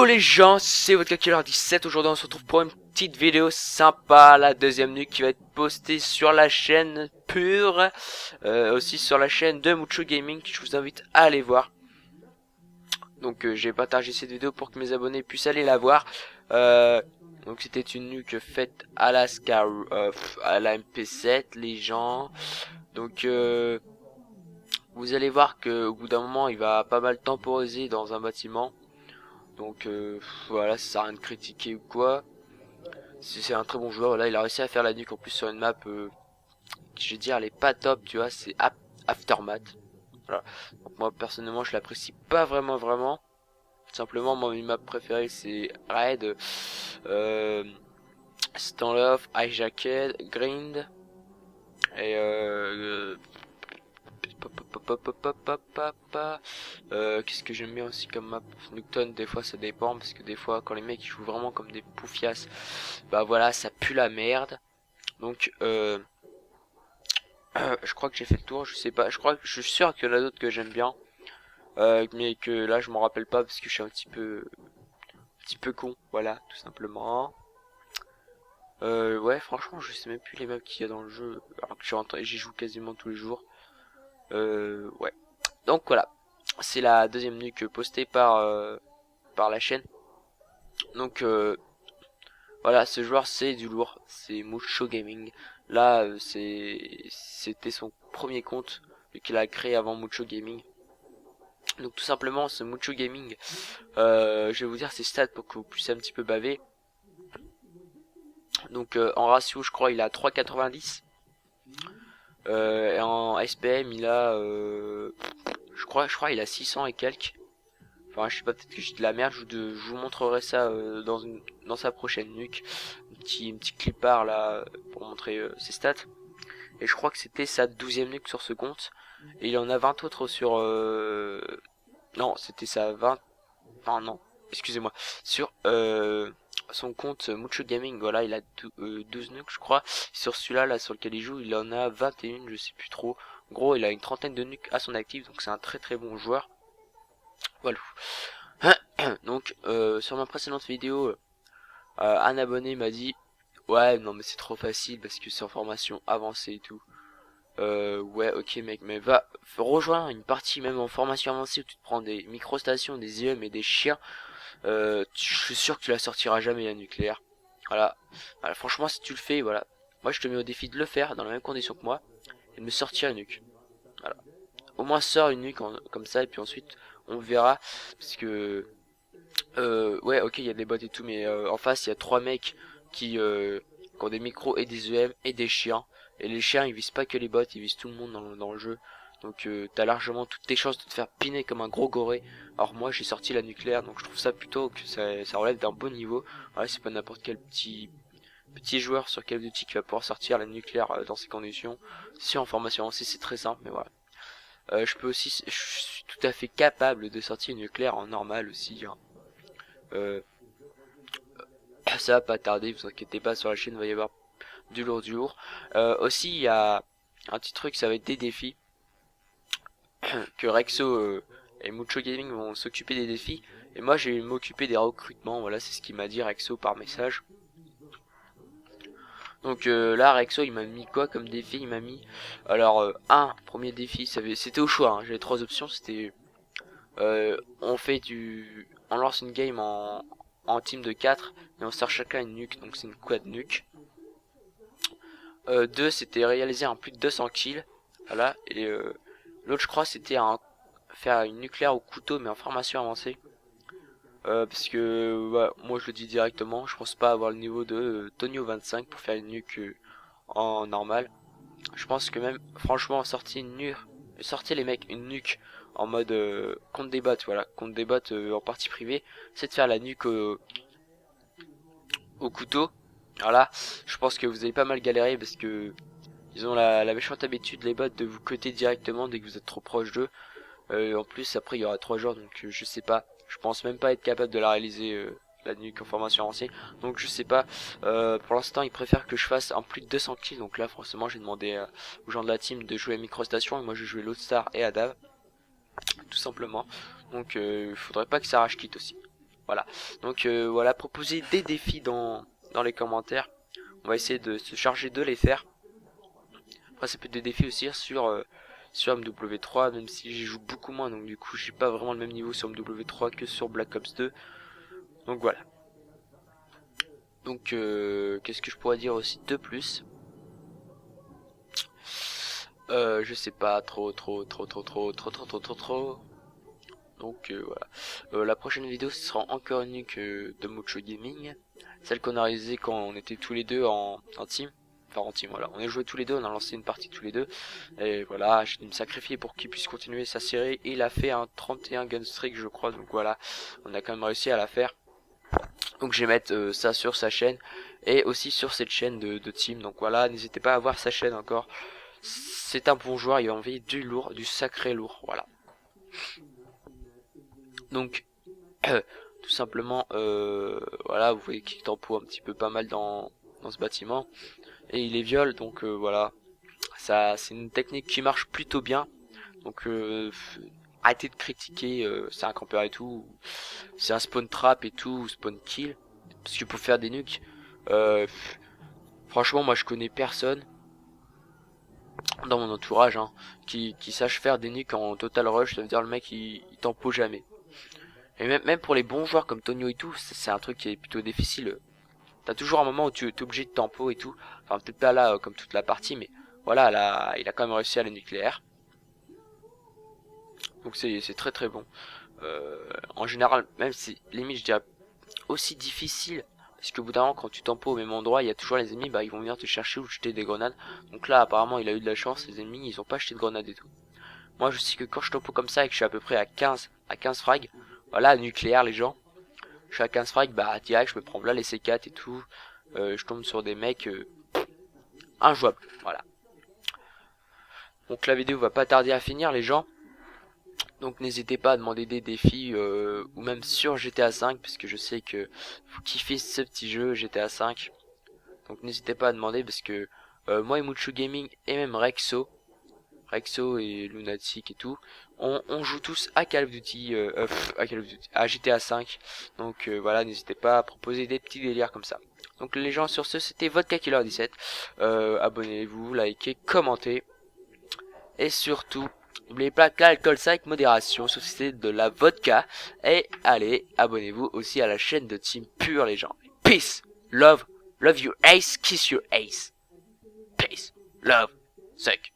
les gens, c'est votre calculateur 17. Aujourd'hui on se retrouve pour une petite vidéo sympa, la deuxième nuit qui va être postée sur la chaîne pure, aussi sur la chaîne de Mucho Gaming, que je vous invite à aller voir. Donc j'ai partagé cette vidéo pour que mes abonnés puissent aller la voir. Donc c'était une nuque faite à la à la MP7 les gens. Donc vous allez voir que au bout d'un moment il va pas mal temporiser dans un bâtiment. Donc voilà, ça sert à rien de critiquer ou quoi. C'est un très bon joueur. Voilà, il a réussi à faire la nuque en plus sur une map je vais dire elle est pas top, tu vois, c'est Aftermath. Voilà. Donc moi personnellement je l'apprécie pas vraiment. Simplement moi une map préférée c'est Raid, Standoff, Hijacked, Grind et qu'est-ce que j'aime bien aussi comme map, Nuketown. Des fois ça dépend parce que des fois quand les mecs ils jouent vraiment comme des poufias, bah voilà ça pue la merde. Donc je crois que j'ai fait le tour, je sais pas, je suis sûr qu'il y en a d'autres que j'aime bien, mais que là je m'en rappelle pas parce que je suis un petit peu con, voilà tout simplement. Ouais franchement je sais même plus les maps qu'il y a dans le jeu alors que j'y joue quasiment tous les jours. Ouais. Donc voilà, c'est la deuxième nuque postée par la chaîne. Donc voilà, ce joueur c'est du lourd, c'est Mucho Gaming. Là c'était son premier compte qu'il a créé avant Mucho Gaming. Donc tout simplement ce Mucho Gaming, je vais vous dire ses stats pour que vous puissiez un petit peu baver. Donc en ratio je crois il a 3,90. Et en SPM il a je crois il a 600 et quelques. Enfin je sais pas, peut-être que j'ai de la merde, je vous montrerai ça dans sa prochaine nuque. Un petit clipart là pour montrer ses stats. Et je crois que c'était sa 12e nuque sur ce compte. Et il en a 20 autres sur non c'était sa 20. Enfin non, excusez-moi. Sur son compte Mucho Gaming, voilà, il a 12 nukes je crois. Sur celui-là là sur lequel il joue, il en a 21, je sais plus trop. En gros, il a une trentaine de nukes à son actif, donc c'est un très bon joueur. Voilà. Donc sur ma précédente vidéo, un abonné m'a dit ouais non mais c'est trop facile parce que c'est en formation avancée et tout. Ouais ok mec, mais va rejoindre une partie même en formation avancée où tu te prends des microstations, des IEM et des chiens. Je suis sûr que tu la sortiras jamais la nucléaire. Voilà. Franchement si tu le fais, voilà, moi je te mets au défi de le faire dans les mêmes conditions que moi et de me sortir une nuque. Voilà, au moins sors une nuque comme ça et puis ensuite on verra parce que ouais ok il y a des bots et tout, mais en face il y a 3 mecs qui ont des micros et des EM et des chiens, et les chiens ils visent pas que les bots, ils visent tout le monde dans le jeu. Donc t'as largement toutes tes chances de te faire piner comme un gros goré. Alors moi j'ai sorti la nucléaire, donc je trouve ça plutôt que ça relève d'un bon niveau. Ouais, c'est pas n'importe quel petit joueur sur Call of Duty qui va pouvoir sortir la nucléaire dans ces conditions. Si en formation avancée c'est très simple, mais voilà. Je suis tout à fait capable de sortir une nucléaire en normal aussi, hein. Ça va pas tarder, vous inquiétez pas, sur la chaîne il va y avoir du lourd. Aussi il y a un petit truc, ça va être des défis que Rexo et Mucho Gaming vont s'occuper des défis, et moi je vais m'occuper des recrutements. Voilà, c'est ce qu'il m'a dit Rexo par message. Donc là Rexo il m'a mis quoi comme défi? Il m'a mis alors un premier défi, c'était au choix, hein. J'avais 3 options, c'était on lance une game en team de 4 et on sort chacun une nuque, donc c'est une quad nuque. 2 c'était réaliser un plus de 200 kills, voilà, et l'autre je crois c'était faire une nucléaire au couteau mais en formation avancée. Parce que ouais, moi je le dis directement, je pense pas avoir le niveau de Tonio 25 pour faire une nuque en normal. Je pense que même franchement sortez les mecs une nuque en mode contre des bots, voilà, contre des bots en partie privée, c'est de faire la nuque au couteau. Voilà, je pense que vous avez pas mal galéré parce que ils ont la méchante habitude les bots de vous cutter directement dès que vous êtes trop proche d'eux. En plus après il y aura 3 joueurs, donc je sais pas, je pense même pas être capable de la réaliser la nuque en formation avancée, donc je sais pas. Pour l'instant ils préfèrent que je fasse un plus de 200 kills, donc là forcément j'ai demandé aux gens de la team de jouer à Microstation et moi je vais jouer Loadstar et Adav tout simplement. Donc il faudrait pas que ça rage quitte aussi. Voilà. Donc voilà, proposez des défis dans les commentaires. On va essayer de se charger de les faire. Après ça peut être des défis aussi sur MW3, même si j'y joue beaucoup moins, donc du coup j'ai pas vraiment le même niveau sur MW3 que sur Black Ops 2. Donc voilà. Donc qu'est-ce que je pourrais dire aussi de plus? Je sais pas trop. Donc voilà. La prochaine vidéo ce sera encore une de Mucho Gaming, celle qu'on a réalisée quand on était tous les deux en team. Enfin en team, voilà, on a joué tous les deux, on a lancé une partie tous les deux, et voilà, j'ai dû me sacrifier pour qu'il puisse continuer sa série. Il a fait un 31 gun streak je crois, donc voilà, on a quand même réussi à la faire. Donc je vais mettre ça sur sa chaîne et aussi sur cette chaîne de team. Donc voilà, n'hésitez pas à voir sa chaîne encore. C'est un bon joueur, il a envie du lourd, du sacré lourd, voilà. Donc tout simplement voilà, vous voyez qu'il tempo un petit peu pas mal dans ce bâtiment et il est viol, donc voilà, ça c'est une technique qui marche plutôt bien. Donc arrêtez de critiquer, c'est un campeur et tout, c'est un spawn trap et tout, spawn kill, parce que pour faire des nuques, franchement moi je connais personne dans mon entourage qui sache faire des nuques en total rush. Ça veut dire le mec il tempo jamais. Et même pour les bons joueurs comme Tonio et tout, c'est un truc qui est plutôt difficile. T'as toujours un moment où tu es obligé de tempo et tout. Enfin peut-être pas là comme toute la partie, mais voilà, là il a quand même réussi à le nucléaire. Donc c'est très très bon. En général, même si limite je dirais aussi difficile, parce qu'au bout d'un moment quand tu tempo au même endroit, il y a toujours les ennemis, bah ils vont venir te chercher ou jeter des grenades. Donc là apparemment il a eu de la chance, les ennemis ils ont pas jeté de grenades et tout. Moi je sais que quand je tempo comme ça et que je suis à peu près à 15 frags, voilà, nucléaire les gens, je suis à 15 frags, bah direct je me prends là les C4 et tout, je tombe sur des mecs injouables, voilà. Donc la vidéo va pas tarder à finir les gens. Donc n'hésitez pas à demander des défis ou même sur GTA 5, parce que je sais que vous kiffez ce petit jeu GTA 5. Donc n'hésitez pas à demander, parce que moi et Mucho Gaming et même Rexo et Lunatic et tout, on joue tous à Call of Duty, à GTA 5. Donc voilà, n'hésitez pas à proposer des petits délires comme ça. Donc les gens, sur ce, c'était Vodka Killer 17. Abonnez-vous, likez, commentez. Et surtout, n'oubliez pas que l'alcool c'est avec modération, sauf si c'est de la vodka. Et allez, abonnez-vous aussi à la chaîne de Team Pure les gens. Peace, love your ace, kiss your ace. Peace, love, suck.